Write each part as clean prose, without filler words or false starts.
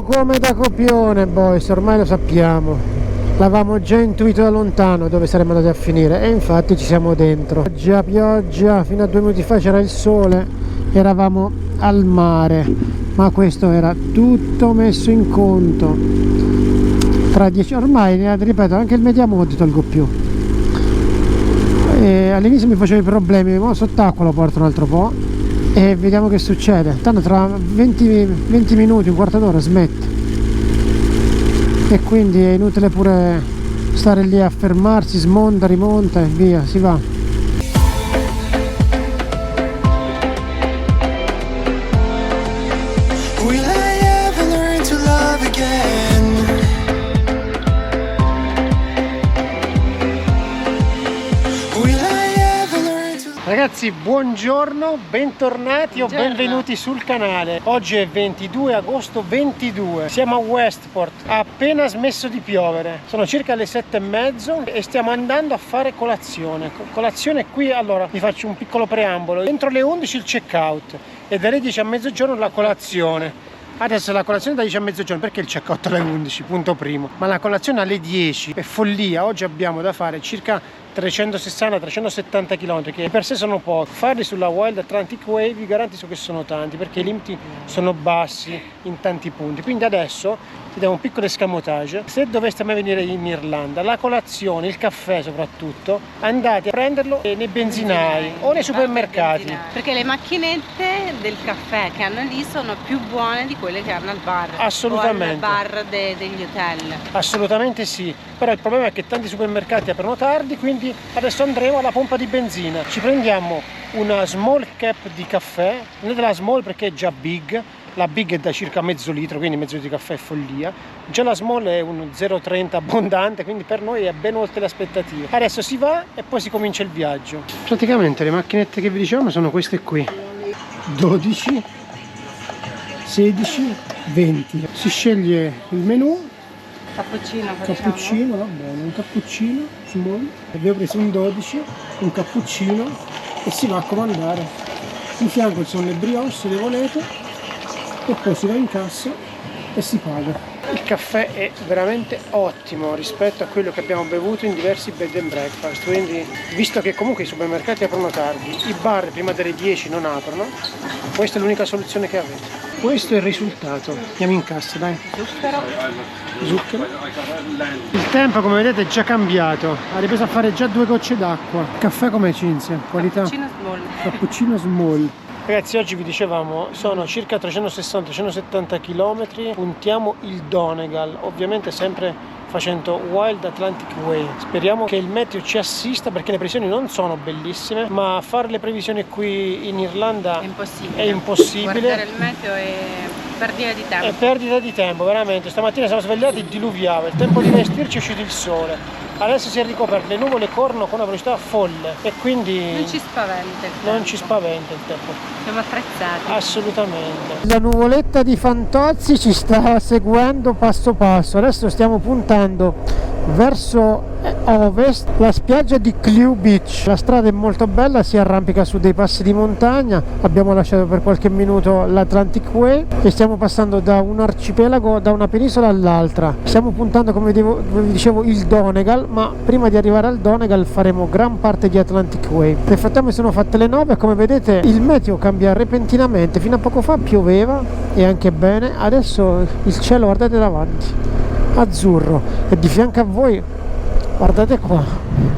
come da copione, boys, ormai lo sappiamo. L'avevamo già intuito da lontano dove saremmo andati a finire e infatti ci siamo dentro. Già pioggia, fino a 2 minuti fa c'era il sole, eravamo al mare, ma questo era tutto messo in conto. Tra 10 ormai, ripeto, anche il Mediamode tolgo più. All'inizio mi facevo i problemi, ma sott'acqua lo porto un altro po' e vediamo che succede. Tanto tra 20 minuti, un quarto d'ora smette. E quindi è inutile pure stare lì a fermarsi, smonta, rimonta e via, si va. Ragazzi, buongiorno, bentornati o benvenuti sul canale. Oggi è 22 agosto 22, siamo a Westport, ha appena smesso di piovere, sono circa le 7:30 e stiamo andando a fare colazione. Colazione qui, allora vi faccio un piccolo preambolo: entro le 11 il check out e dalle 10 a mezzogiorno la colazione. Adesso la colazione da 10 a mezzogiorno perché il check out alle 11, punto primo, ma la colazione alle 10 è follia. Oggi abbiamo da fare circa 360-370 km, che per sé sono pochi. Farli sulla Wild Atlantic Way vi garantisco che sono tanti, perché i limiti sono bassi in tanti punti. Quindi adesso ti diamo un piccolo escamotage. Se doveste mai venire in Irlanda, la colazione, il caffè soprattutto, andate a prenderlo nei benzinai o nei supermercati, perché le macchinette del caffè che hanno lì sono più buone di quelle che hanno al bar. Assolutamente. O al bar degli hotel. Assolutamente sì, però il problema è che tanti supermercati aprono tardi, quindi adesso andremo alla pompa di benzina, ci prendiamo una small cap di caffè, non della small perché è già big, la big è da circa mezzo litro, quindi mezzo litro di caffè è follia, già la small è un 0,30 abbondante, quindi per noi è ben oltre le aspettative. Adesso si va e poi si comincia il viaggio. Praticamente le macchinette che vi dicevamo sono queste qui, 12, 16, 20, si sceglie il menù. Cappuccino, va bene, un cappuccino small, abbiamo preso un 12, un cappuccino e si va a comandare. In fianco ci sono le brioche se le volete e poi si va in cassa e si paga. Il caffè è veramente ottimo rispetto a quello che abbiamo bevuto in diversi bed and breakfast, quindi visto che comunque i supermercati aprono tardi, i bar prima delle 10 non aprono, questa è l'unica soluzione che avete. Questo è il risultato. Andiamo in cassa, dai. Zucchero. Il tempo, come vedete, è già cambiato. Ha ripreso a fare già 2 gocce d'acqua. Caffè come Cinzia? Qualità? Cappuccino small. Cappuccino small. Ragazzi, oggi vi dicevamo sono circa 360-370 km. Puntiamo il Donegal, ovviamente sempre facendo Wild Atlantic Way. Speriamo che il meteo ci assista, perché le previsioni non sono bellissime, ma fare le previsioni qui in Irlanda è impossibile. Guardare il meteo è perdita di tempo. È perdita di tempo, veramente. Stamattina siamo svegliati e diluviava, il tempo di vestirci è uscito il sole. Adesso si è ricoperto, le nuvole corrono con una velocità folle e quindi non ci spaventa il tempo. Non ci spaventa il tempo. Siamo attrezzati. Assolutamente. La nuvoletta di Fantozzi ci sta seguendo passo passo. Adesso stiamo puntando verso ovest, la spiaggia di Clew Beach. La strada è molto bella, si arrampica su dei passi di montagna. Abbiamo lasciato per qualche minuto l'Atlantic Way e stiamo passando da un arcipelago, da una penisola all'altra. Stiamo puntando, come vi dicevo, il Donegal, ma prima di arrivare al Donegal faremo gran parte di Atlantic Way. Nel frattempo sono fatte le 9 e come vedete il meteo cambia repentinamente. Fino a poco fa pioveva e anche bene, adesso il cielo, guardate davanti, azzurro, e di fianco a voi guardate qua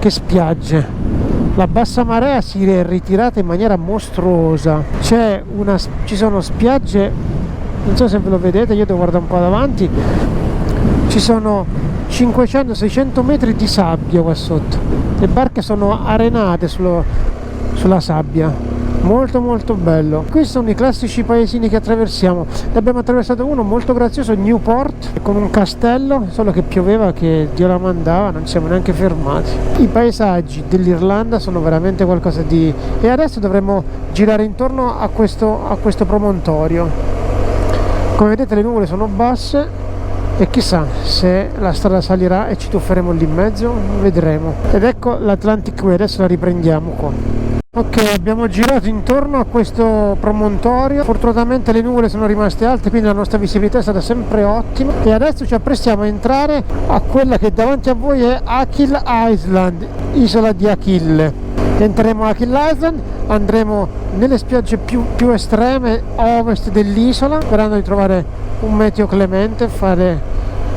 che spiagge. La bassa marea si è ritirata in maniera mostruosa, ci sono spiagge, non so se ve lo vedete, io devo guardare un po' davanti, ci sono 500-600 metri di sabbia qua sotto, le barche sono arenate sulla sabbia. Molto molto bello. Questi sono i classici paesini che attraversiamo. Ne abbiamo attraversato uno molto grazioso, Newport, con un castello, solo che pioveva che Dio la mandava, non siamo neanche fermati. I paesaggi dell'Irlanda sono veramente qualcosa di... E adesso dovremo girare intorno a questo promontorio. Come vedete le nuvole sono basse e chissà se la strada salirà e ci tufferemo lì in mezzo, vedremo. Ed ecco l'Atlantic Way, adesso la riprendiamo qua. Ok, abbiamo girato intorno a questo promontorio, fortunatamente le nuvole sono rimaste alte, quindi la nostra visibilità è stata sempre ottima e adesso ci apprestiamo a entrare a quella che davanti a voi è Achill Island, isola di Achille. Entreremo a Achill Island, andremo nelle spiagge più estreme a ovest dell'isola, sperando di trovare un meteo clemente, fare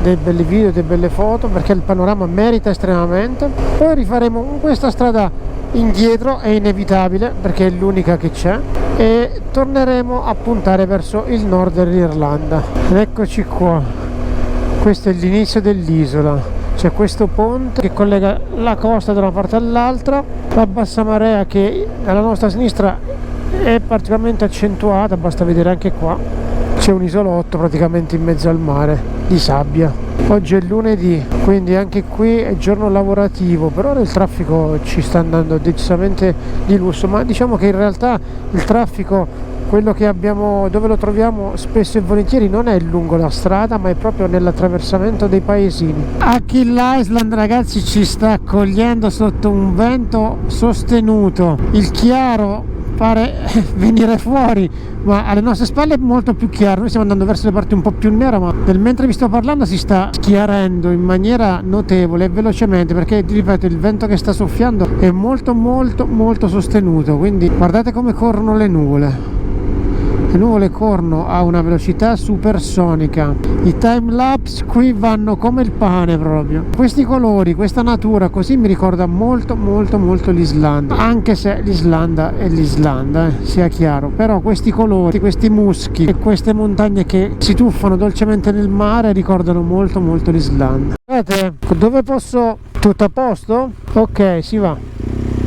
dei belli video, delle belle foto, perché il panorama merita estremamente. Poi rifaremo questa strada indietro, è inevitabile perché è l'unica che c'è, e torneremo a puntare verso il nord dell'Irlanda. Ed eccoci qua, questo è l'inizio dell'isola, c'è questo ponte che collega la costa da una parte all'altra, la bassa marea che alla nostra sinistra è particolarmente accentuata, basta vedere anche qua, c'è un isolotto praticamente in mezzo al mare di sabbia. Oggi è lunedì, quindi anche qui è giorno lavorativo, per ora il traffico ci sta andando decisamente di lusso, ma diciamo che in realtà il traffico, quello che abbiamo, dove lo troviamo spesso e volentieri, non è lungo la strada, ma è proprio nell'attraversamento dei paesini. Achill Island, ragazzi, ci sta accogliendo sotto un vento sostenuto, il chiaro pare venire fuori, ma alle nostre spalle è molto più chiaro. Noi stiamo andando verso le parti un po' più nere, ma nel mentre vi sto parlando si sta schiarendo in maniera notevole e velocemente, perché ti ripeto, il vento che sta soffiando è molto sostenuto, quindi guardate come corrono le nuvole. Le nuvole corrono a una velocità supersonica, i time lapse qui vanno come il pane proprio. Questi colori, questa natura così mi ricorda molto l'Islanda, anche se l'Islanda è l'Islanda, sia chiaro, però questi colori, questi muschi e queste montagne che si tuffano dolcemente nel mare ricordano molto l'Islanda. Guardate, dove posso? Tutto a posto? Ok, si va.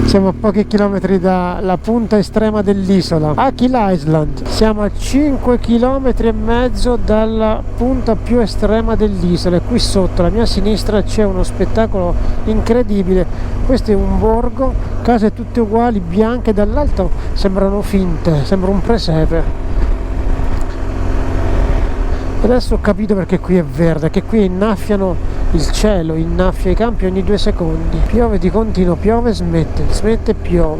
Siamo a pochi chilometri dalla punta estrema dell'isola, Achill Island. Siamo a 5 km e mezzo dalla punta più estrema dell'isola e qui sotto, alla mia sinistra, c'è uno spettacolo incredibile. Questo è un borgo, case tutte uguali, bianche, dall'alto sembrano finte, sembra un presepe. Adesso ho capito perché qui è verde, che qui innaffiano il cielo, innaffia i campi ogni 2 secondi. Piove di continuo, piove, smette e piove.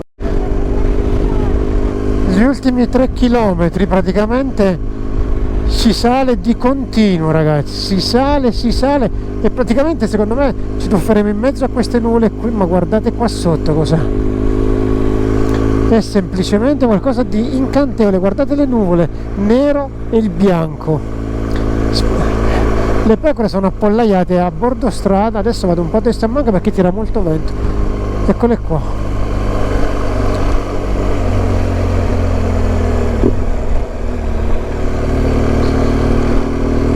Gli ultimi 3 chilometri praticamente si sale di continuo, ragazzi, si sale e praticamente secondo me ci tufferemo in mezzo a queste nuvole qui, ma guardate qua sotto cos'è. È semplicemente qualcosa di incantevole, guardate le nuvole, nero e il bianco. Le pecore sono appollaiate a bordo strada, adesso vado un po' a destra e a manca perché tira molto vento. Eccole qua.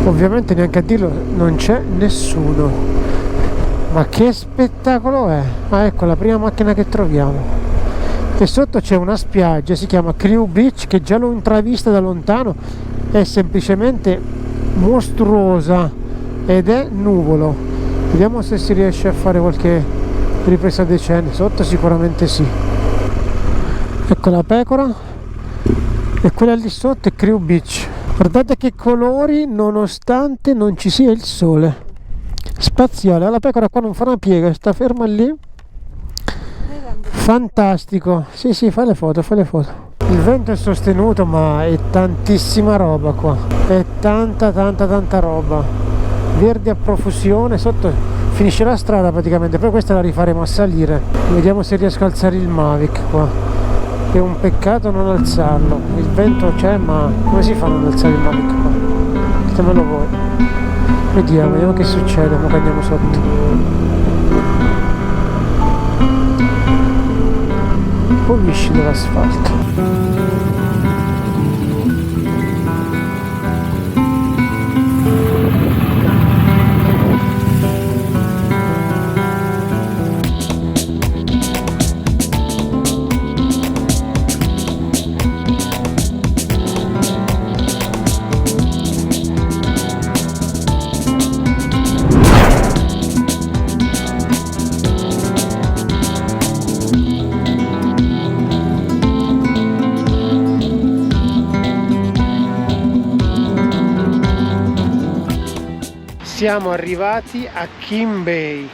Ovviamente neanche a dirlo non c'è nessuno. Ma che spettacolo è! Ah, ecco la prima macchina che troviamo. E sotto c'è una spiaggia, si chiama Clew Beach, che già l'ho intravista da lontano, è semplicemente mostruosa ed è nuvolo. Vediamo se si riesce a fare qualche ripresa decente. Sotto sicuramente sì. Ecco la pecora e quella lì sotto è Clew Beach. Guardate che colori, nonostante non ci sia il sole. Spaziale, la pecora qua non fa una piega, sta ferma lì. Fantastico. Sì, fai le foto. Il vento è sostenuto, ma è tantissima roba qua, è tanta roba, verde a profusione. Sotto finisce la strada praticamente, poi questa la rifaremo a salire. Vediamo se riesco a alzare il Mavic qua, è un peccato non alzarlo, il vento c'è, ma come si fa a non alzare il Mavic qua? Ditemelo voi. Vediamo che succede, ma andiamo sotto. Pulisci dell'asfalto. Siamo arrivati a Kim Bay,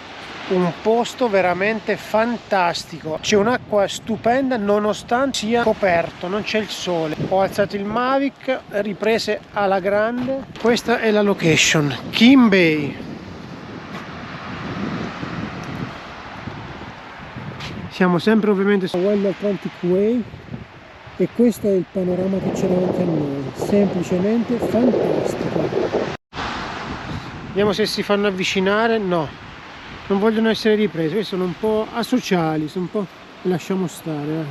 un posto veramente fantastico, c'è un'acqua stupenda nonostante sia coperto, non c'è il sole. Ho alzato il Mavic, riprese alla grande. Questa è la location, Kim Bay. Siamo sempre ovviamente su Wild Atlantic Way e questo è il panorama che c'è davanti a noi, semplicemente fantastico. Vediamo se si fanno avvicinare. No, non vogliono essere ripresi, questi sono un po' asociali, sono un po'... lasciamo stare,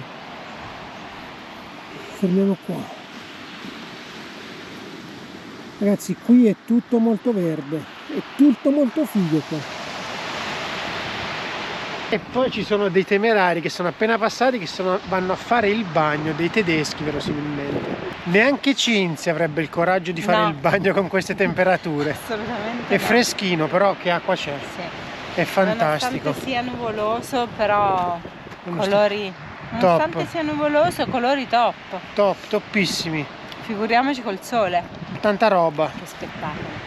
fermiamo qua. Ragazzi, qui è tutto molto verde, è tutto molto figo qua. E poi ci sono dei temerari che sono appena passati, che vanno a fare il bagno, dei tedeschi verosimilmente. Neanche Cinzia avrebbe il coraggio di fare il bagno con queste temperature. Assolutamente. È freschino, però che acqua c'è? Sì. È fantastico. Nonostante sia nuvoloso, però colori... Nonostante sia nuvoloso, colori top. Top, toppissimi. Figuriamoci col sole. Tanta roba. Che spettacolo.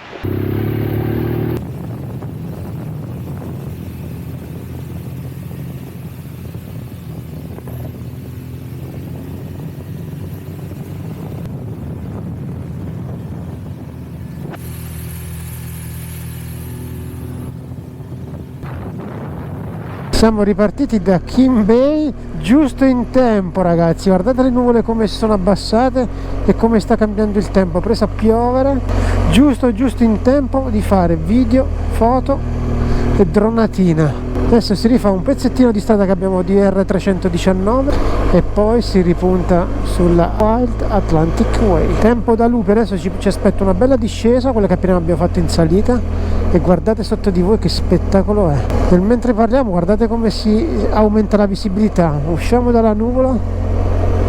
Siamo ripartiti da Kim Bay giusto in tempo, ragazzi. Guardate le nuvole come si sono abbassate e come sta cambiando il tempo. Ha preso a piovere giusto in tempo di fare video, foto e dronatina. Adesso si rifà un pezzettino di strada che abbiamo di R319 e poi si ripunta sulla Wild Atlantic Way. Tempo da lupi. Adesso ci aspetta una bella discesa, quella che appena abbiamo fatto in salita, e guardate sotto di voi che spettacolo è. Nel mentre parliamo guardate come si aumenta la visibilità, usciamo dalla nuvola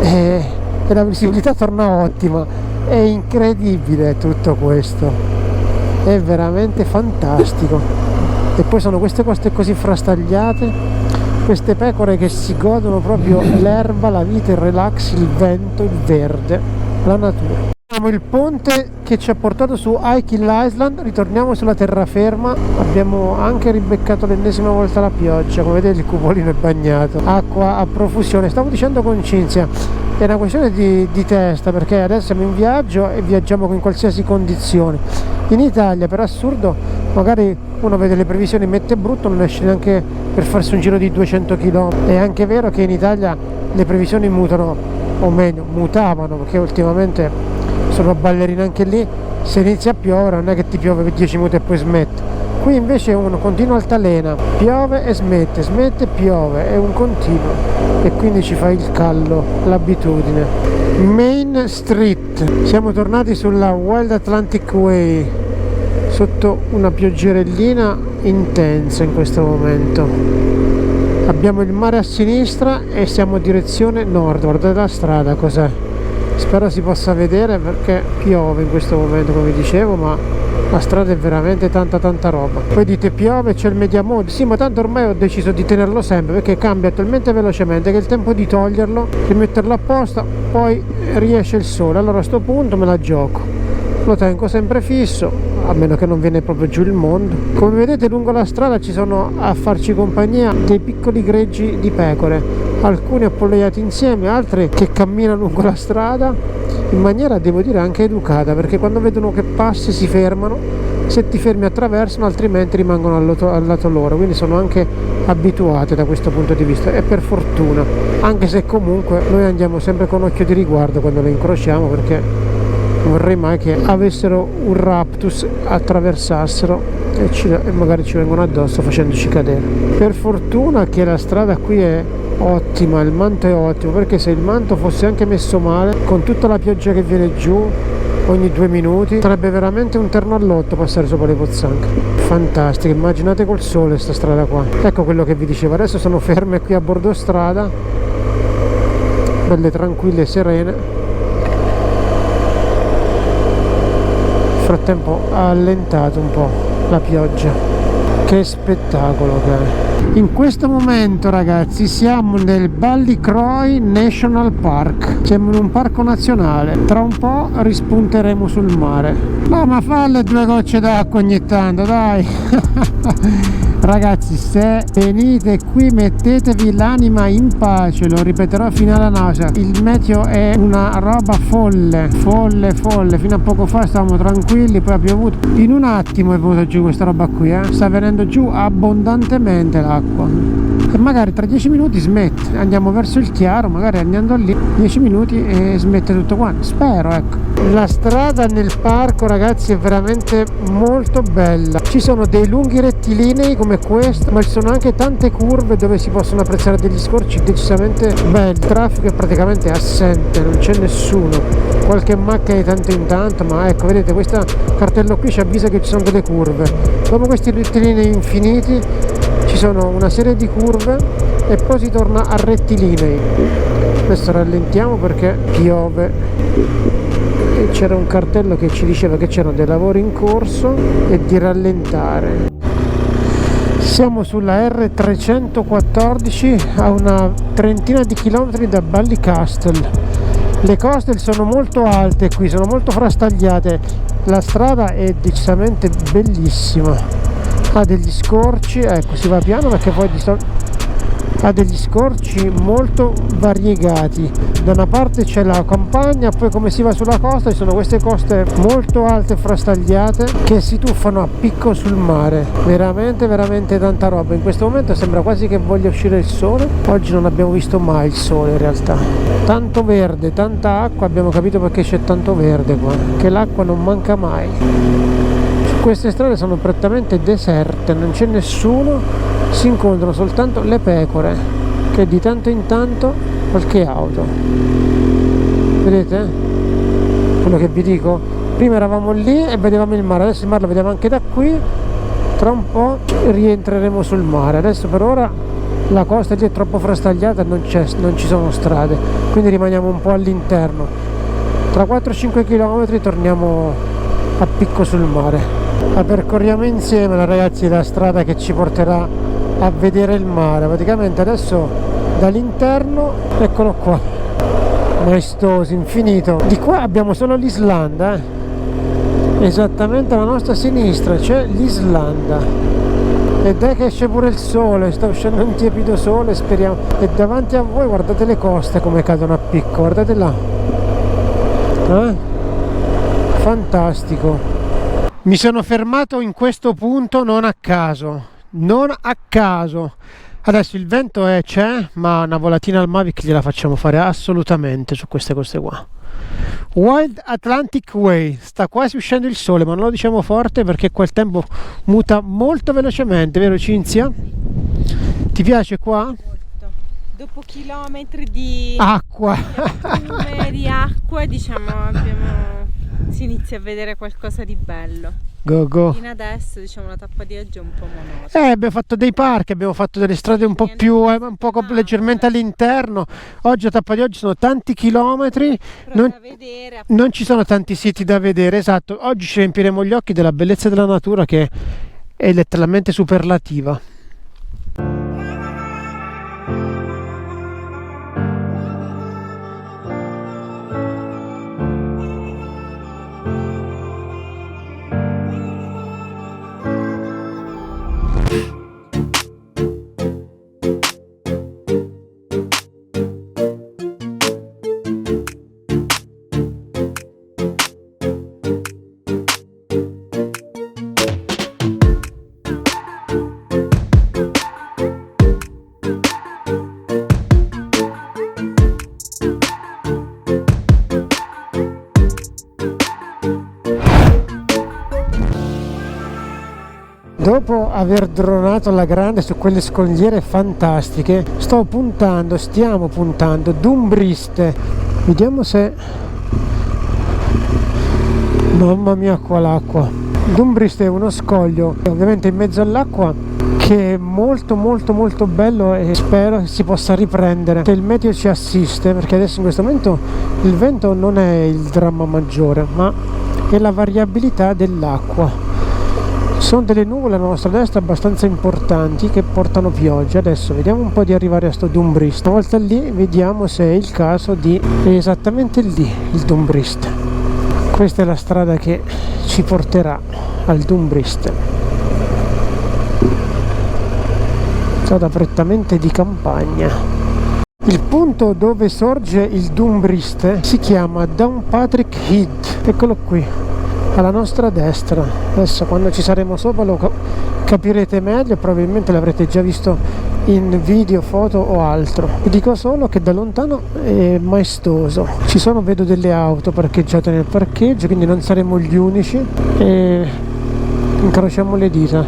e la visibilità torna ottima. È incredibile tutto questo, è veramente fantastico. E poi sono queste coste così frastagliate, queste pecore che si godono proprio l'erba, la vita, il relax, il vento, il verde, la natura. Il ponte che ci ha portato su Hiking Island, ritorniamo sulla terraferma. Abbiamo anche ribeccato l'ennesima volta la pioggia, come vedete il cupolino è bagnato, acqua a profusione. Stavo dicendo con Cinzia, è una questione di testa, perché adesso siamo in viaggio e viaggiamo in qualsiasi condizione. In Italia per assurdo magari uno vede le previsioni, mette brutto, non esce neanche per farsi un giro di 200 km. È anche vero che in Italia le previsioni mutano, o meglio mutavano, perché ultimamente sono ballerine anche lì. Se inizia a piovere non è che ti piove per 10 minuti e poi smette. Qui invece uno continua altalena, piove e smette, smette e piove, è un continuo, e quindi ci fa il callo, l'abitudine. Main Street, siamo tornati sulla Wild Atlantic Way sotto una pioggerellina intensa in questo momento. Abbiamo il mare a sinistra e siamo in direzione nord. Guardate la strada cos'è, spero si possa vedere perché piove in questo momento, come vi dicevo, ma la strada è veramente tanta roba. Poi dite piove, c'è il media mode, sì, ma tanto ormai ho deciso di tenerlo sempre perché cambia talmente velocemente che è il tempo di toglierlo, rimetterlo a posto, poi riesce il sole, allora a sto punto me la gioco, lo tengo sempre fisso, a meno che non viene proprio giù il mondo. Come vedete lungo la strada ci sono a farci compagnia dei piccoli greggi di pecore, alcuni appollaiati insieme, altri che camminano lungo la strada in maniera, devo dire, anche educata, perché quando vedono che passi si fermano, se ti fermi attraversano, altrimenti rimangono al lato loro, quindi sono anche abituate da questo punto di vista, e per fortuna, anche se comunque noi andiamo sempre con occhio di riguardo quando le incrociamo, perché non vorrei mai che avessero un raptus, attraversassero e magari ci vengono addosso facendoci cadere. Per fortuna che la strada qui è ottima, il manto è ottimo, perché se il manto fosse anche messo male, con tutta la pioggia che viene giù ogni 2 minuti, sarebbe veramente un terno all'otto passare sopra le pozzanche. Fantastico, immaginate col sole sta strada qua. Ecco quello che vi dicevo, adesso sono ferme qui a bordo strada, belle tranquille e serene. Nel frattempo ha allentato un po' la pioggia. Che spettacolo che è. In questo momento, ragazzi, siamo nel Ballycroy National Park, siamo in un parco nazionale, tra un po' rispunteremo sul mare. No, ma falle 2 gocce d'acqua ogni tanto, dai. Ragazzi, se venite qui mettetevi l'anima in pace, lo ripeterò fino alla nausea. Il meteo è una roba folle, fino a poco fa stavamo tranquilli, poi ha piovuto, in un attimo è venuta giù questa roba qui, sta venendo giù abbondantemente l'acqua e magari tra 10 minuti smette, andiamo verso il chiaro, magari andando lì 10 minuti e smette tutto quanto, spero, ecco. La strada nel parco, ragazzi, è veramente molto bella, ci sono dei lunghi rettilinei come questo, ma ci sono anche tante curve dove si possono apprezzare degli scorci decisamente belli. Il traffico è praticamente assente, non c'è nessuno, qualche macchina di tanto in tanto, ma ecco, vedete, questo cartello qui ci avvisa che ci sono delle curve. Dopo questi rettilinei infiniti ci sono una serie di curve e poi si torna a rettilinei. Adesso rallentiamo perché piove e c'era un cartello che ci diceva che c'erano dei lavori in corso e di rallentare. Siamo sulla R314 a una trentina di chilometri da Ballycastle. Le coste sono molto alte qui, sono molto frastagliate, la strada è decisamente bellissima, ha degli scorci, ecco, si va piano perché poi ha degli scorci molto variegati. Da una parte c'è la campagna, poi come si va sulla costa ci sono queste coste molto alte e frastagliate che si tuffano a picco sul mare. Veramente tanta roba. In questo momento sembra quasi che voglia uscire il sole. Oggi non abbiamo visto mai il sole in realtà. Tanto verde, tanta acqua, abbiamo capito perché c'è tanto verde qua, che l'acqua non manca mai. Queste strade sono prettamente deserte, non c'è nessuno, si incontrano soltanto le pecore, che di tanto in tanto qualche auto. Vedete? Quello che vi dico? Prima eravamo lì e vedevamo il mare, adesso il mare lo vediamo anche da qui, tra un po' rientreremo sul mare. Adesso per ora la costa lì è troppo frastagliata e non ci sono strade, quindi rimaniamo un po' all'interno. Tra 4-5 km torniamo a picco sul mare. La percorriamo insieme, ragazzi, la strada che ci porterà a vedere il mare. Praticamente adesso dall'interno, eccolo qua, maestoso, infinito. Di qua abbiamo solo l'Islanda, esattamente alla nostra sinistra c'è l'Islanda ed è che esce pure il sole, sta uscendo un tiepido sole, speriamo. E davanti a voi guardate le coste come cadono a picco, guardate là, fantastico. Mi sono fermato in questo punto non a caso. Adesso il vento c'è, ma una volatina al Mavic gliela facciamo fare assolutamente su queste coste qua. Wild Atlantic Way, sta quasi uscendo il sole, ma non lo diciamo forte perché qua il tempo muta molto velocemente, vero Cinzia? Ti piace qua? Molto. Dopo chilometri di acqua, di acqua, diciamo, si inizia a vedere qualcosa di bello. Go. Fino adesso, diciamo, la tappa di oggi è un po' monotona. Abbiamo fatto dei parchi, abbiamo fatto delle strade un po' più, leggermente all'interno. Oggi la tappa di oggi sono tanti chilometri, non ci sono tanti siti da vedere, esatto. Oggi ci riempiremo gli occhi della bellezza della natura che è letteralmente superlativa. Dopo aver dronato alla grande su quelle scogliere fantastiche, stiamo puntando Dumbriste. Vediamo se... Mamma mia, qua l'acqua. Dumbriste è uno scoglio, ovviamente in mezzo all'acqua, che è molto bello e spero si possa riprendere se il meteo ci assiste, perché adesso in questo momento il vento non è il dramma maggiore, ma è la variabilità dell'acqua. Sono delle nuvole alla nostra destra abbastanza importanti che portano pioggia. Adesso vediamo un po' di arrivare a sto Dumbriste. Una volta lì vediamo se è il caso di... È esattamente lì il Dumbriste. Questa è la strada che ci porterà al Dumbriste. strada prettamente di campagna. Il punto dove sorge il Dumbriste si chiama Downpatrick Heath, eccolo qui, alla nostra destra. Adesso quando ci saremo sopra lo capirete meglio, probabilmente l'avrete già visto in video, foto o altro. Vi dico solo che da lontano è maestoso. Ci sono, vedo delle auto parcheggiate nel parcheggio, quindi non saremo gli unici e incrociamo le dita.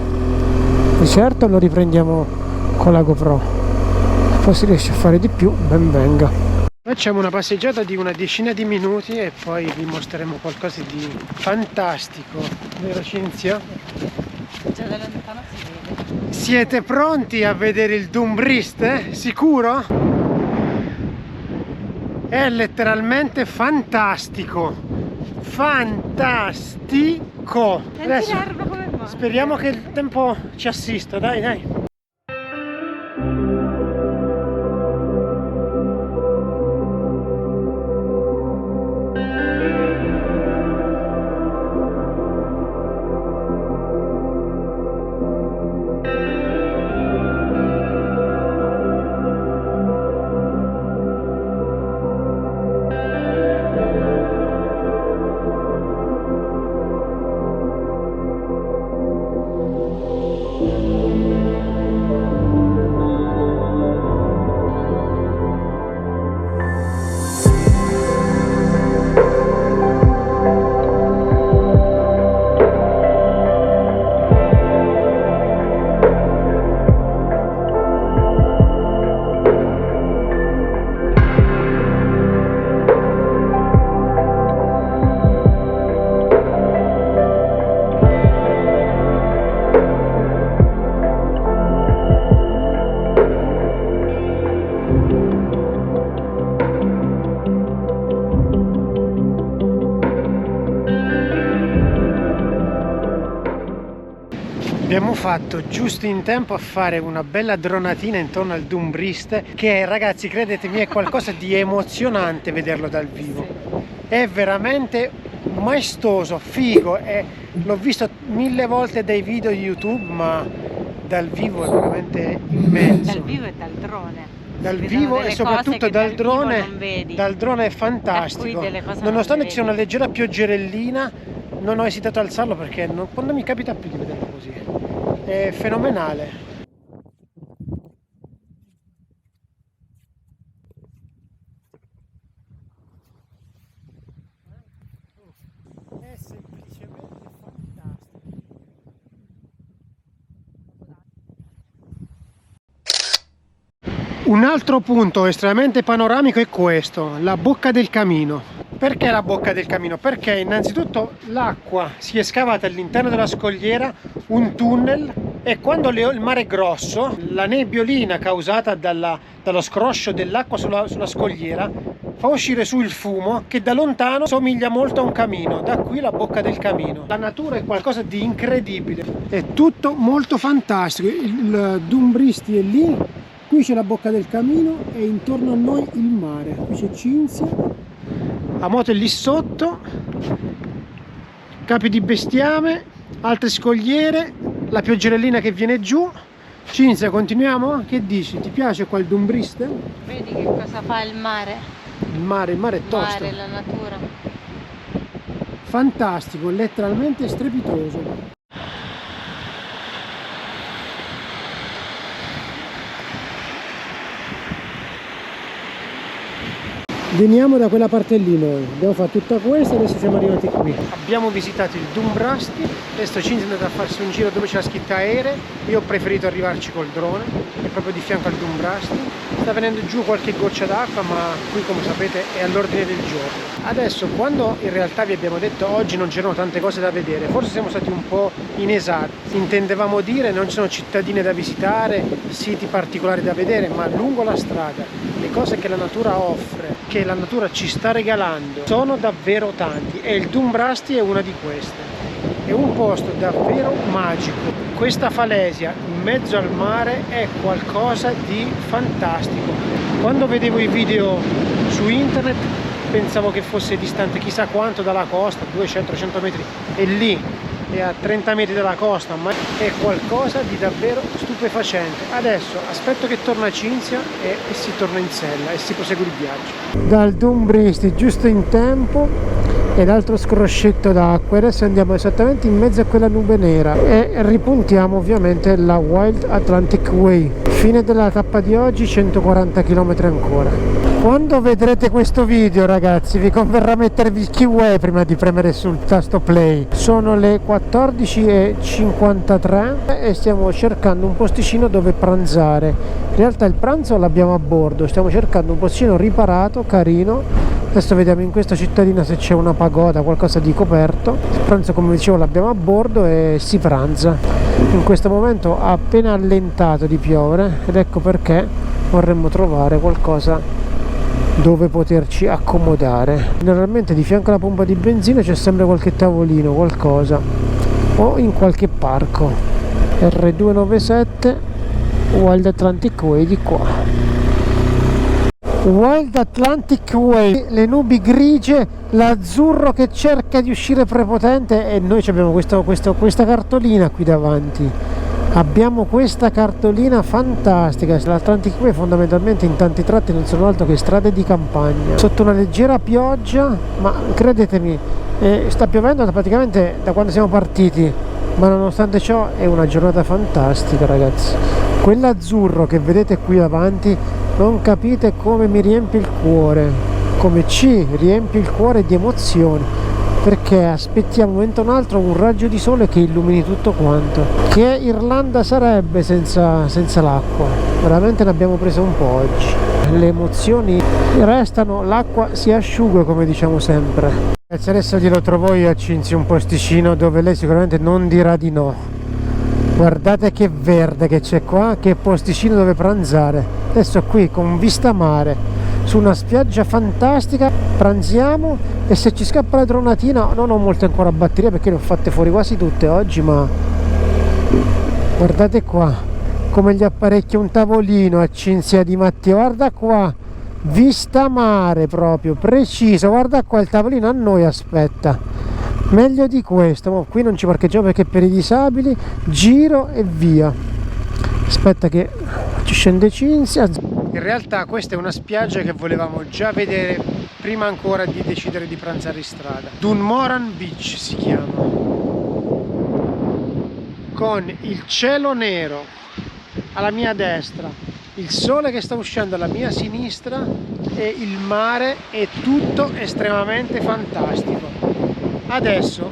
Di certo lo riprendiamo con la GoPro. Poi si riesce a fare di più, ben venga. Facciamo una passeggiata di una decina di minuti e poi vi mostreremo qualcosa di fantastico, vero Cinzia? Già da lontano si vede. Siete pronti a vedere il Dumbriste? Sicuro? È letteralmente fantastico! Fantastico! Adesso speriamo che il tempo ci assista, dai! Abbiamo fatto giusto in tempo a fare una bella dronatina intorno al Dumbriste, che ragazzi, credetemi, è qualcosa di emozionante vederlo dal vivo. È veramente maestoso, figo, l'ho visto 1000 volte dai video di YouTube, ma dal vivo è veramente immenso. Dal vivo e dal drone. Dal vivo e soprattutto dal drone è fantastico. Nonostante ci sia una leggera pioggerellina, non ho esitato a alzarlo perché quando mi capita più di vederlo così è fenomenale. È semplicemente fantastico. Un altro punto estremamente panoramico è questo, la bocca del camino. Perché la bocca del camino? Perché innanzitutto l'acqua si è scavata all'interno della scogliera un tunnel e quando il mare è grosso, la nebbiolina causata dallo scroscio dell'acqua sulla scogliera fa uscire su il fumo che da lontano somiglia molto a un camino, da qui la bocca del camino. La natura è qualcosa di incredibile, è tutto molto fantastico. Il Dumbriste è lì, qui c'è la bocca del camino e intorno a noi il mare. Qui c'è Cinzia. A moto è lì sotto, capi di bestiame, altre scogliere, la pioggerellina che viene giù. Cinzia, continuiamo? Che dici? Ti piace qua il Dumbriste? Vedi che cosa fa il mare? Il mare è tosto. Il mare, la natura. Fantastico, letteralmente strepitoso. Veniamo da quella parte lì noi, abbiamo fatto tutta questa e adesso siamo arrivati qui. Abbiamo visitato il Dumbriste, adesso Cinzia è andata a farsi un giro dove c'è la schitta aerei, io ho preferito arrivarci col drone, è proprio di fianco al Dumbriste. Sta venendo giù qualche goccia d'acqua, ma qui come sapete è all'ordine del giorno. Adesso, quando in realtà vi abbiamo detto oggi non c'erano tante cose da vedere, forse siamo stati un po' inesatti. Intendevamo dire non ci sono cittadine da visitare, siti particolari da vedere, ma lungo la strada le cose che la natura offre, che la natura ci sta regalando, sono davvero tanti e il Dumbriste è una di queste. È un posto davvero magico. Questa falesia in mezzo al mare è qualcosa di fantastico. Quando vedevo i video su internet pensavo che fosse distante chissà quanto dalla costa, 200-300 metri, e lì è a 30 metri dalla costa, ma è qualcosa di davvero stupendo. stupefacente. Adesso aspetto che torna Cinzia e si torna in sella e si prosegue il viaggio. Dal Dumbristi giusto in tempo e l'altro scroscetto d'acqua. Adesso andiamo esattamente in mezzo a quella nube nera e ripuntiamo ovviamente la Wild Atlantic Way. Fine della tappa di oggi, 140 km ancora. Quando vedrete questo video, ragazzi, vi converrà mettervi il keyway prima di premere sul tasto play. Sono le 14:53 e stiamo cercando un posticino dove pranzare. In realtà il pranzo l'abbiamo a bordo, stiamo cercando un posticino riparato, carino. Adesso vediamo in questa cittadina se c'è una pagoda, qualcosa di coperto. Il pranzo, come dicevo, l'abbiamo a bordo e si pranza. In questo momento ha appena allentato di piovere ed ecco perché vorremmo trovare qualcosa dove poterci accomodare. Generalmente di fianco alla pompa di benzina c'è sempre qualche tavolino, qualcosa, o in qualche parco. R297 Wild Atlantic Way di qua. Wild Atlantic Way, le nubi grigie, l'azzurro che cerca di uscire prepotente e noi abbiamo questa cartolina qui davanti. Abbiamo questa cartolina fantastica. L'Atlantic Way fondamentalmente in tanti tratti non sono altro che strade di campagna sotto una leggera pioggia, ma credetemi, sta piovendo praticamente da quando siamo partiti, ma nonostante ciò è una giornata fantastica, ragazzi. Quell'azzurro che vedete qui davanti non capite come mi riempie il cuore, come ci riempie il cuore di emozioni, perché aspettiamo un momento o un altro un raggio di sole che illumini tutto quanto. Che Irlanda sarebbe senza l'acqua? Veramente ne abbiamo preso un po' oggi. Le emozioni restano, l'acqua si asciuga, come diciamo sempre. Adesso glielo trovo io a Cinzia un posticino dove lei sicuramente non dirà di no. Guardate che verde che c'è qua, che posticino dove pranzare. Adesso qui con vista mare su una spiaggia fantastica, pranziamo e se ci scappa la dronatina, non ho molte ancora batterie perché le ho fatte fuori quasi tutte oggi, ma guardate qua come gli apparecchia un tavolino a Cinzia Di Matteo, guarda qua, vista mare proprio, preciso, guarda qua il tavolino a noi aspetta, meglio di questo, ma qui non ci parcheggiamo perché è per i disabili, giro e via. Aspetta che ci scende Cinzia. In realtà questa è una spiaggia che volevamo già vedere prima ancora di decidere di pranzare in strada. Dunmoran Beach si chiama, con il cielo nero alla mia destra, il sole che sta uscendo alla mia sinistra e il mare, è tutto estremamente fantastico. Adesso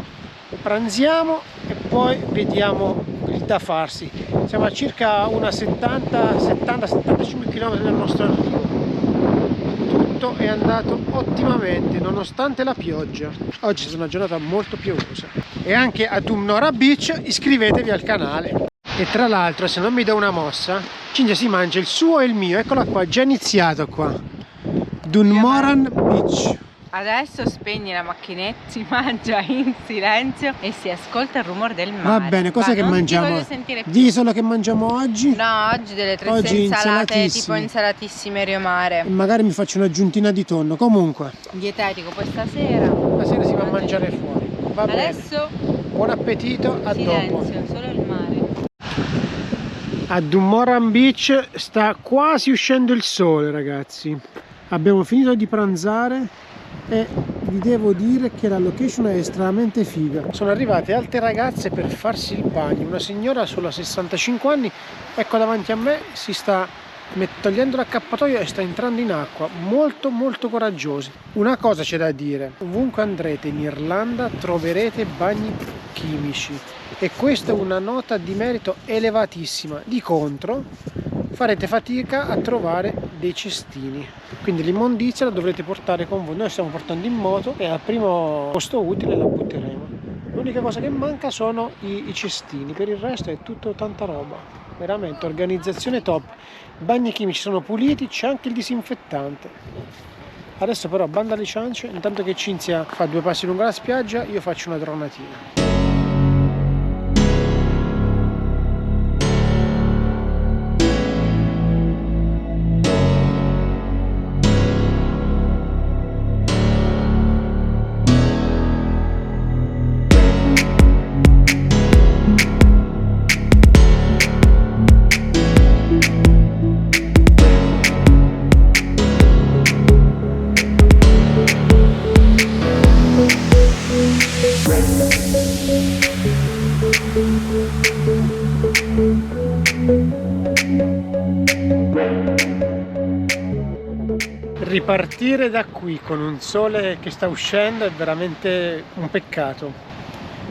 pranziamo e poi vediamo il da farsi. Siamo a circa una 70-75 km dal nostro arrivo. Tutto è andato ottimamente nonostante la pioggia. Oggi è una giornata molto piovosa. E anche a Dumnora Beach iscrivetevi al canale. E tra l'altro, se non mi do una mossa, Cinzia si mangia il suo e il mio. Eccola qua, già iniziato qua. Dunmoran Beach. Adesso spegni la macchinetta, si mangia in silenzio e si ascolta il rumore del mare. Va bene, cos'è che mangiamo? Di solo che mangiamo oggi? No, oggi delle tre insalate tipo insalatissime Rio Mare. E magari mi faccio un'aggiuntina di tonno, comunque. Dietetico poi stasera. Stasera si va a mangiare fuori. Va adesso bene. Buon appetito, a dopo. Solo il mare. A Dunmoran Beach sta quasi uscendo il sole, ragazzi. Abbiamo finito di pranzare e vi devo dire che la location è estremamente figa. Sono arrivate altre ragazze per farsi il bagno, una signora sulla 65 anni, ecco davanti a me, si sta togliendo l'accappatoio e sta entrando in acqua, molto molto coraggiosi. Una cosa c'è da dire: ovunque andrete in Irlanda troverete bagni chimici e questa è una nota di merito elevatissima. Di contro farete fatica a trovare dei cestini, quindi l'immondizia la dovrete portare con voi. Noi stiamo portando in moto e al primo posto utile la butteremo. L'unica cosa che manca sono i cestini, per il resto è tutto tanta roba, veramente organizzazione top. I bagni chimici sono puliti, c'è anche il disinfettante. Adesso però banda alle ciance, intanto che Cinzia fa 2 passi lungo la spiaggia io faccio una dronatina. Ripartire da qui con un sole che sta uscendo è veramente un peccato.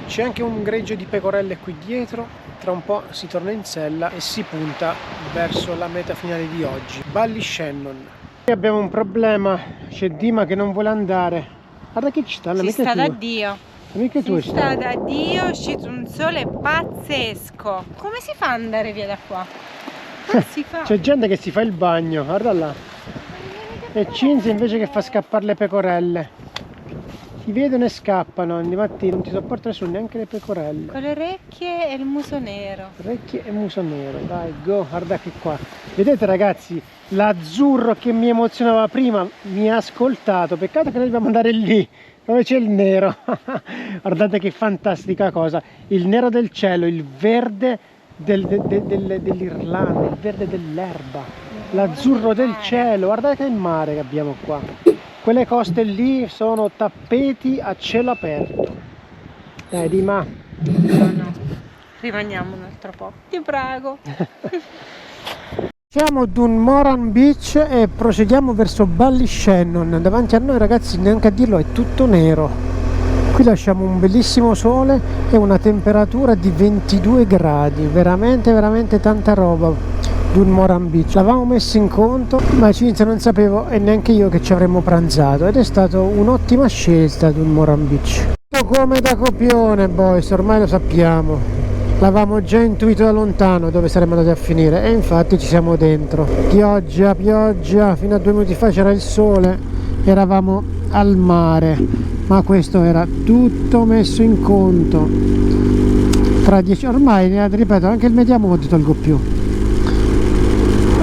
C'è anche un greggio di pecorelle qui dietro, tra un po' si torna in sella e si punta verso la meta finale di oggi, Ballyshannon. Qui abbiamo un problema, c'è Dima che non vuole andare. Guarda che ci sta, si sta da Dio. Amiche tue sta da Dio, è uscito un sole pazzesco. Come si fa ad andare via da qua? Come si fa? C'è gente che si fa il bagno, guarda là. E Cinzia invece che fa scappare le pecorelle. Ti vedono e scappano, di mattina non ti sopporta nessuno, neanche le pecorelle. Con le orecchie e il muso nero. Orecchie e muso nero, dai, go, guarda che qua. Vedete ragazzi, l'azzurro che mi emozionava prima mi ha ascoltato, peccato che noi dobbiamo andare lì, dove c'è il nero. Guardate che fantastica cosa, il nero del cielo, il verde dell'Irlanda, il verde dell'erba. L'azzurro del cielo, guardate che mare che abbiamo qua. Quelle coste lì sono tappeti a cielo aperto. Dai, Dima. No, rimaniamo un altro po'. Ti prego. Siamo ad un Moran Beach e procediamo verso Ballyshannon. Davanti a noi ragazzi, neanche a dirlo, è tutto nero. Qui lasciamo un bellissimo sole e una temperatura di 22 gradi. Veramente, veramente tanta roba. D'un Moran Beach, l'avevamo messo in conto, ma Cinzia non sapevo e neanche io che ci avremmo pranzato ed è stata un'ottima scelta d'un Moran Beach. Come da copione boys, ormai lo sappiamo, l'avevamo già intuito da lontano dove saremmo andati a finire e infatti ci siamo dentro. Pioggia, pioggia, fino a 2 minuti fa c'era il sole, eravamo al mare, ma questo era tutto messo in conto. Tra 10 ormai, ripeto, anche il mediamode tolgo più.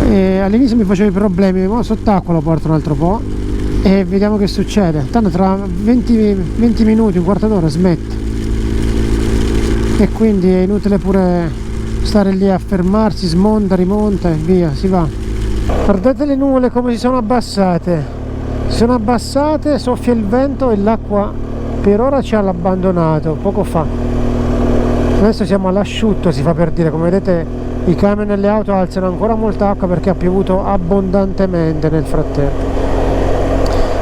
All'inizio mi facevo i problemi, ma sott'acqua lo porto un altro po' e vediamo che succede. Tanto tra 20 minuti, un quarto d'ora smette e quindi è inutile pure stare lì a fermarsi, smonta, rimonta e via, si va. Guardate le nuvole come si sono abbassate, soffia il vento e l'acqua per ora ci ha abbandonato poco fa. Adesso siamo all'asciutto, si fa per dire, come vedete i camion e le auto alzano ancora molta acqua perché ha piovuto abbondantemente nel frattempo.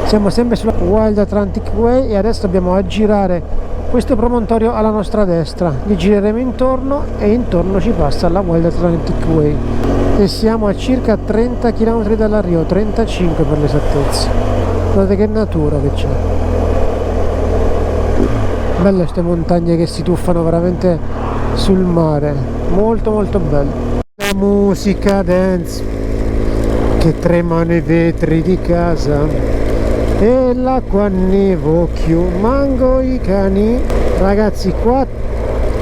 Siamo sempre sulla Wild Atlantic Way e adesso dobbiamo aggirare questo promontorio alla nostra destra. Gli gireremo intorno e intorno ci passa la Wild Atlantic Way. E siamo a circa 30 km dall'arrivo, 35 per l'esattezza. Guardate che natura che c'è. Belle queste montagne che si tuffano veramente sul mare, molto molto bello. La musica dance che tremano i vetri di casa e l'acqua nevocchio, mango i cani. Ragazzi, qua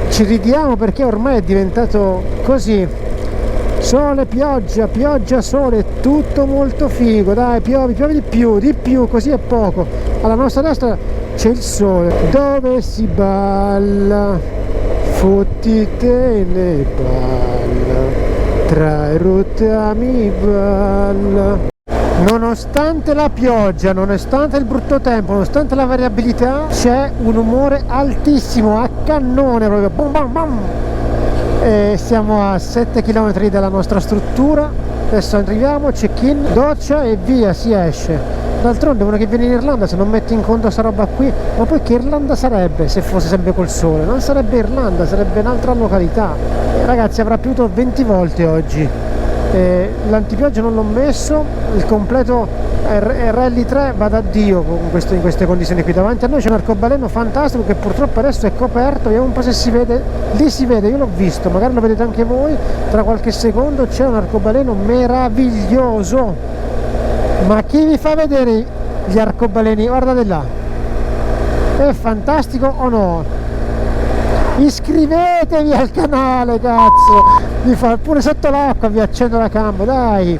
ci ridiamo perché ormai è diventato così, sole, pioggia, pioggia, sole, tutto molto figo. Dai, piovi di più, così è poco. Alla nostra destra c'è il sole, dove si balla, fotti te ne balla, tra i rottami balla. Nonostante la pioggia, nonostante il brutto tempo, nonostante la variabilità, c'è un umore altissimo, a cannone proprio, bum bum bum. E siamo a 7 km dalla nostra struttura, adesso arriviamo, check-in, doccia e via, si esce. D'altronde uno che viene in Irlanda, se non mette in conto sta roba qui, ma poi che Irlanda sarebbe se fosse sempre col sole? Non sarebbe Irlanda, sarebbe un'altra località. Ragazzi, avrà piovuto 20 volte oggi. L'antipioggia non l'ho messo, il completo Rally 3 va da Dio in queste condizioni qui. Davanti a noi c'è un arcobaleno fantastico che purtroppo adesso è coperto, vediamo un po' se si vede. Lì si vede, io l'ho visto, magari lo vedete anche voi, tra qualche secondo c'è un arcobaleno meraviglioso. Ma chi vi fa vedere gli arcobaleni? Guardate là, è fantastico o no? Iscrivetevi al canale, cazzo, vi fa pure sotto l'acqua, vi accendo la cam, dai,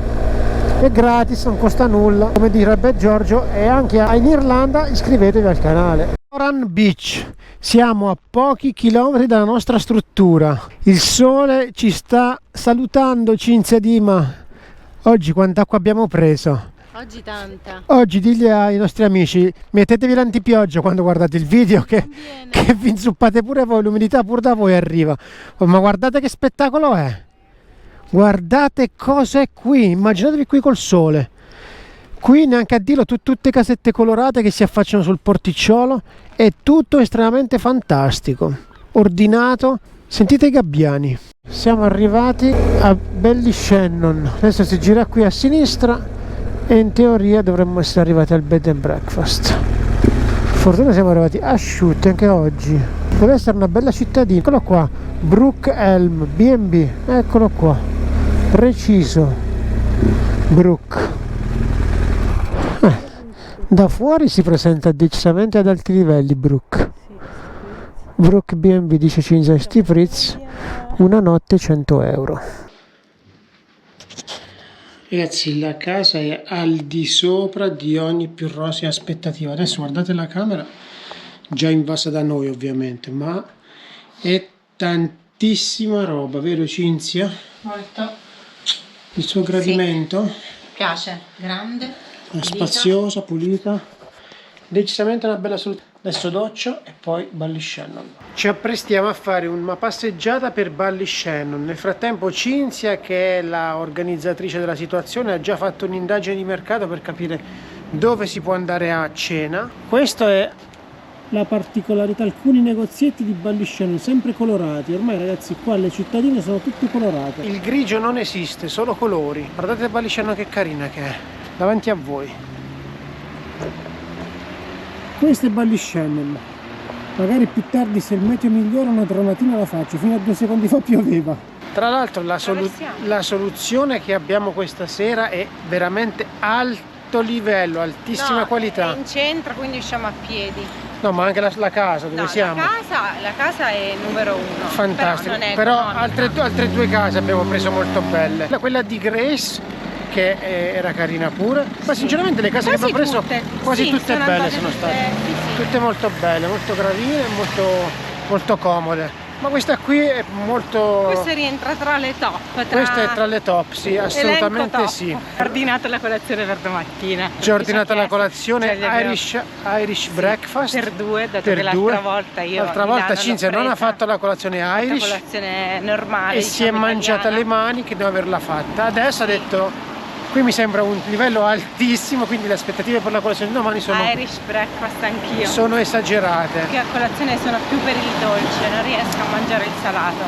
è gratis, non costa nulla, come direbbe Giorgio. E anche in Irlanda iscrivetevi al canale. Moran Beach, siamo a pochi chilometri dalla nostra struttura, il sole ci sta salutando. Cinzia, Dima, oggi quanta acqua abbiamo preso? Oggi tanta. Oggi digli ai nostri amici, mettetevi l'antipioggia quando guardate il video che vi inzuppate pure voi, l'umidità pure da voi arriva. Oh, ma guardate che spettacolo è! Guardate cosa è qui, immaginatevi qui col sole. Qui neanche a dirlo, tutte casette colorate che si affacciano sul porticciolo, è tutto estremamente fantastico, ordinato. Sentite i gabbiani. Siamo arrivati a Ballyshannon, adesso si gira qui a sinistra e in teoria dovremmo essere arrivati al bed and breakfast. Fortuna siamo arrivati asciutti anche oggi. Deve essere una bella cittadina. Eccolo qua, Brook Elm B&B, eccolo qua, preciso Brook. Da fuori si presenta decisamente ad alti livelli Brook. Brook B&B dice Cinzia Stipritz, una notte 100 euro. Ragazzi, la casa è al di sopra di ogni più rosea aspettativa. Adesso guardate la camera, già invasa da noi ovviamente, ma è tantissima roba, vero Cinzia? Molto. Il suo gradimento? Sì. Piace, grande, è spaziosa, pulita. Decisamente una bella soluzione. Adesso doccio e poi Ballyshannon. Ci apprestiamo a fare una passeggiata per Ballyshannon. Nel frattempo Cinzia, che è la organizzatrice della situazione, ha già fatto un'indagine di mercato per capire dove si può andare a cena. Questa è la particolarità, alcuni negozietti di Ballyshannon sempre colorati. Ormai ragazzi qua le cittadine sono tutte colorate. Il grigio non esiste, solo colori. Guardate Ballyshannon che carina che è, davanti a voi. Questo è Ballyshannon. Magari più tardi, se il meteo migliora, una dronatina la faccio. Fino a 2 secondi fa pioveva. Tra l'altro la soluzione che abbiamo questa sera è veramente alto livello, altissima qualità. È in centro, quindi usciamo a piedi. No, ma anche la casa dove siamo. La casa è numero 1. Fantastico. Però altre 2 case abbiamo preso molto belle. Quella di Grace, che era carina pure, ma sinceramente le case che abbiamo preso quasi tutte belle sono state, tutte molto belle, molto gradine, molto comode. Ma questa qui è molto... Questa rientra tra le top. Questa è tra le top, sì, assolutamente top. Sì. Ho ordinato la colazione per domattina. Ci ho ordinato la colazione Irish breakfast. Per 2, dato che l'altra volta io... L'altra volta Cinzia non ha fatto la colazione Irish. La colazione normale, e si è mangiata le mani che deve averla fatta. Adesso ha detto... Qui mi sembra un livello altissimo, quindi le aspettative per la colazione di domani sono... Irish breakfast anch'io. Sono esagerate. Perché a colazione sono più per il dolce, non riesco a mangiare il salato.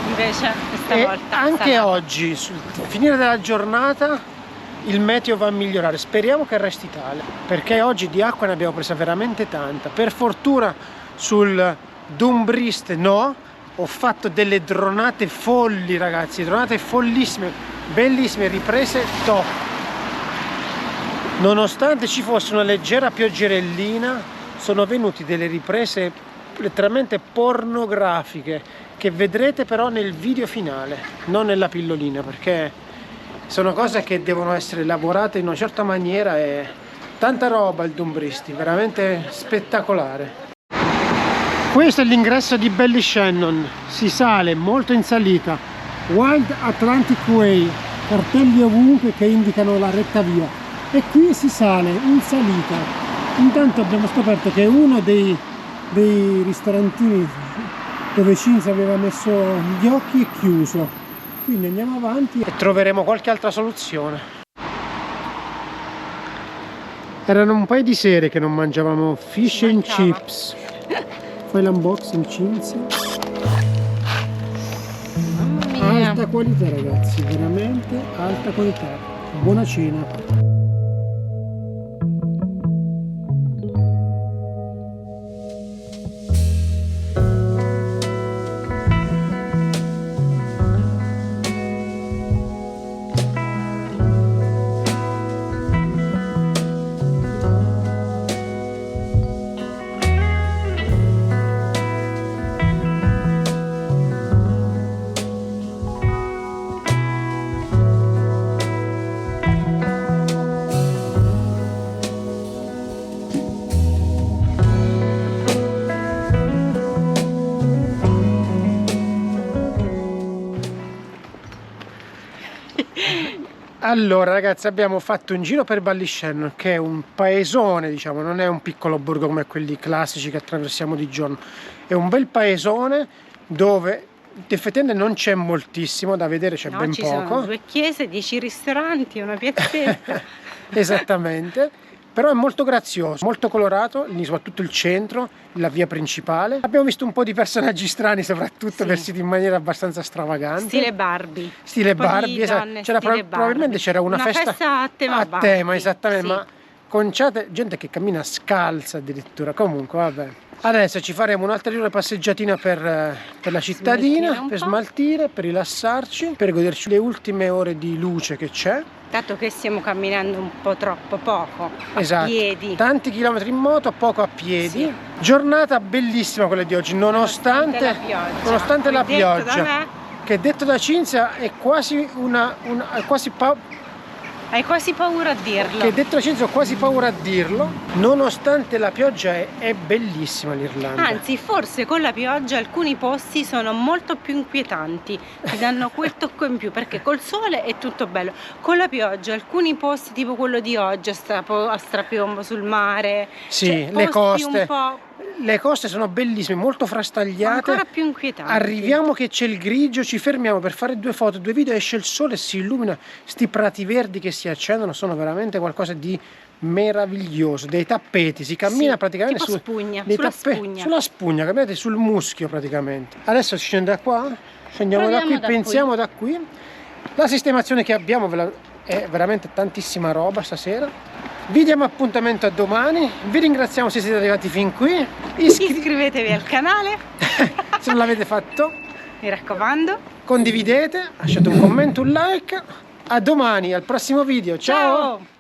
Invece questa volta... Anche salato. oggi, sul finire della giornata, il meteo va a migliorare. Speriamo che resti tale. Perché oggi di acqua ne abbiamo presa veramente tanta. Per fortuna sul Dumbrist no. Ho fatto delle dronate folli ragazzi, dronate follissime, bellissime, riprese top. Nonostante ci fosse una leggera pioggerellina, sono venuti delle riprese letteralmente pornografiche che vedrete però nel video finale, non nella pillolina, perché sono cose che devono essere lavorate in una certa maniera e tanta roba il Dumbristi, veramente spettacolare. Questo è l'ingresso di Ballyshannon, si sale molto in salita, Wild Atlantic Way, cartelli ovunque che indicano la retta via, e qui si sale in salita. Intanto abbiamo scoperto che uno dei ristorantini dove Cinzia aveva messo gli occhi è chiuso, quindi andiamo avanti e troveremo qualche altra soluzione. Erano un paio di sere che non mangiavamo fish and chips. Fai l'unboxing Cinzia. Mamma mia. Alta qualità ragazzi, veramente alta qualità. Buona cena. Allora ragazzi, abbiamo fatto un giro per Ballyshannon, che è un paesone, diciamo, non è un piccolo borgo come quelli classici che attraversiamo di giorno, è un bel paesone dove effettivamente non c'è moltissimo da vedere, c'è ben ci poco. sono 2 chiese, 10 ristoranti, una piazzetta. Esattamente, però è molto grazioso, molto colorato, soprattutto il centro, la via principale. Abbiamo visto un po' di personaggi strani, soprattutto vestiti in maniera abbastanza stravagante. Stile Barbie. Stile Barbie, esatto. Probabilmente c'era una festa a tema a Barbie, tema, esattamente, sì. ma conciate, gente che cammina scalza addirittura. Comunque, vabbè. Adesso ci faremo un'ulteriore passeggiatina per la cittadina, per smaltire, per rilassarci, per goderci le ultime ore di luce che c'è. Dato che stiamo camminando un po' troppo poco, Esatto. a piedi. Tanti chilometri in moto, poco a piedi. Sì. Giornata bellissima quella di oggi, nonostante la pioggia. Che detto da Cinzia è quasi Hai quasi paura a dirlo. Che detto da Cinzia ho quasi paura a dirlo. Nonostante la pioggia è bellissima l'Irlanda. Anzi, forse con la pioggia alcuni posti sono molto più inquietanti, ti danno quel tocco in più, perché col sole è tutto bello. Con la pioggia alcuni posti, tipo quello di oggi, a strapiombo sul mare, sì, cioè, le coste. Un po'... Le coste sono bellissime, molto frastagliate. Ancora più inquietanti. Arriviamo che c'è il grigio, ci fermiamo per fare 2 foto, 2 video, esce il sole e si illumina. Sti prati verdi che si accendono sono veramente qualcosa di meraviglioso. Dei tappeti, si cammina praticamente tipo spugna, sulla spugna, camminate sul muschio praticamente. Adesso si scende da qua, scendiamo da qui, pensiamo da qui. La sistemazione che abbiamo è veramente tantissima roba stasera. Vi diamo appuntamento a domani, vi ringraziamo se siete arrivati fin qui. Iscrivetevi al canale se non l'avete fatto, mi raccomando, condividete, lasciate un commento, un like. A domani, al prossimo video, ciao.